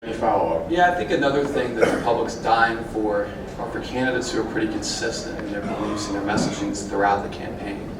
Any follow-up? Yeah, I think another thing that the public's dying for are for candidates who are pretty consistent in their beliefs and their messagings throughout the campaign.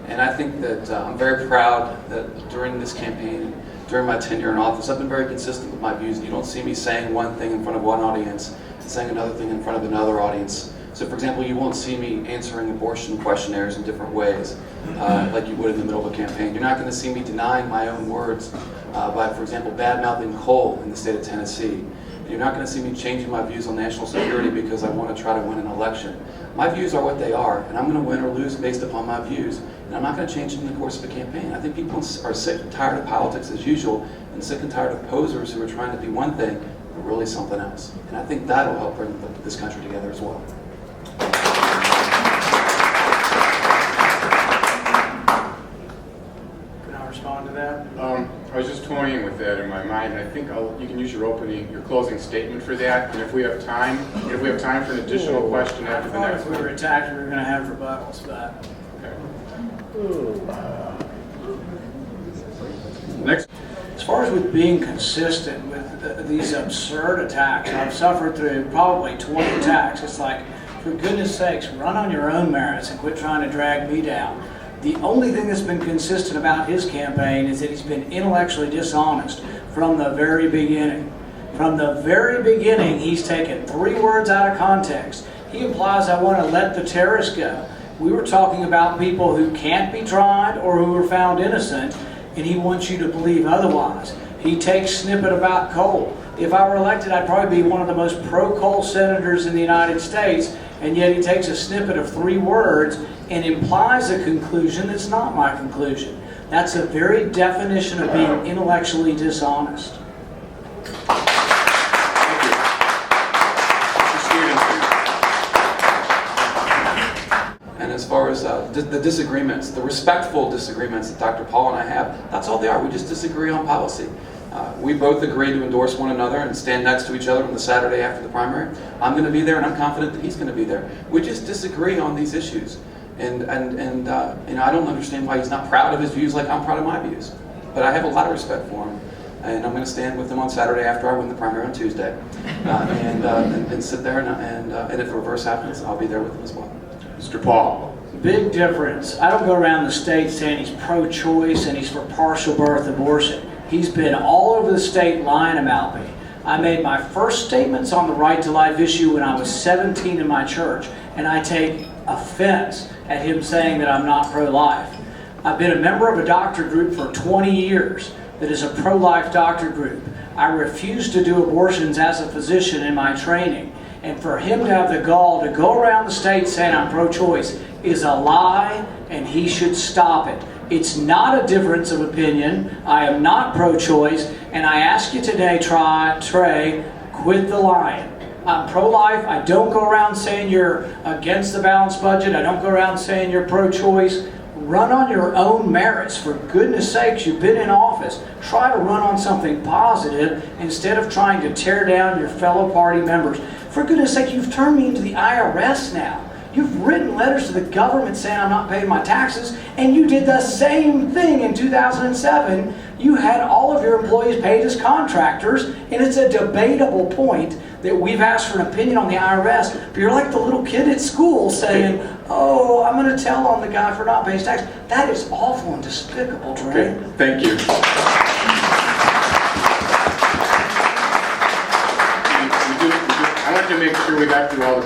And I think that I'm very proud that during this campaign, during my tenure in office, I've been very consistent with my views. You don't see me saying one thing in front of one audience and saying another thing in front of another audience. So for example, you won't see me answering abortion questionnaires in different ways, like you would in the middle of a campaign. You're not going to see me denying my own words by, for example, bad-mouthing coal in the state of Tennessee. You're not going to see me changing my views on national security because I want to try to win an election. My views are what they are, and I'm going to win or lose based upon my views, and I'm not going to change them in the course of a campaign. I think people are sick and tired of politics as usual, and sick and tired of posers who are trying to be one thing, but really something else. And I think that'll help bring this country together as well. Can I respond to that? I was just toying with that in my mind. I think you can use your closing statement for that, and if we have time for an additional question I after the thought next if we were one. attacked, we were going to have rebuttals, but Okay. Next. as far as with being consistent with these absurd attacks, I've suffered through probably 20 attacks. It's like, for goodness sakes, run on your own merits and quit trying to drag me down. The only thing that's been consistent about his campaign is that he's been intellectually dishonest from the very beginning. From the very beginning, he's taken 3 words out of context. He implies, I want to let the terrorists go. We were talking about people who can't be tried or who are found innocent, and he wants you to believe otherwise. He takes snippet about coal. If I were elected, I'd probably be one of the most pro-coal senators in the United States, and yet he takes a snippet of 3 words and implies a conclusion that's not my conclusion. That's the very definition of being intellectually dishonest. And as far as the disagreements, the respectful disagreements that Dr. Paul and I have, that's all they are. We just disagree on policy. We both agree to endorse one another and stand next to each other on the Saturday after the primary. I'm going to be there, and I'm confident that he's going to be there. We just disagree on these issues. And you know, I don't understand why he's not proud of his views like I'm proud of my views. But I have a lot of respect for him. And I'm going to stand with him on Saturday after I win the primary on Tuesday. And sit there, and if the reverse happens, I'll be there with him as well. Mr. Paul. Big difference. I don't go around the state saying he's pro-choice and he's for partial birth abortion. He's been all over the state lying about me. I made my first statements on the right to life issue when I was 17 in my church, and I take offense at him saying that I'm not pro-life. I've been a member of a doctor group for 20 years that is a pro-life doctor group. I refuse to do abortions as a physician in my training. And for him to have the gall to go around the state saying I'm pro-choice is a lie, and he should stop it. It's not a difference of opinion. I am not pro-choice, and I ask you today, Trey, quit the lying. I'm pro-life. I don't go around saying you're against the balanced budget. I don't go around saying you're pro-choice. Run on your own merits. For goodness sakes, you've been in office. Try to run on something positive instead of trying to tear down your fellow party members. For goodness sake, you've turned me into the IRS now. You've written letters to the government saying I'm not paying my taxes, and you did the same thing in 2007. You had all of your employees paid as contractors, and it's a debatable point that we've asked for an opinion on the IRS, but you're like the little kid at school saying, oh, I'm going to tell on the guy for not paying his tax. That is awful and despicable, Trey. Okay, thank you. I want to make sure we got through all the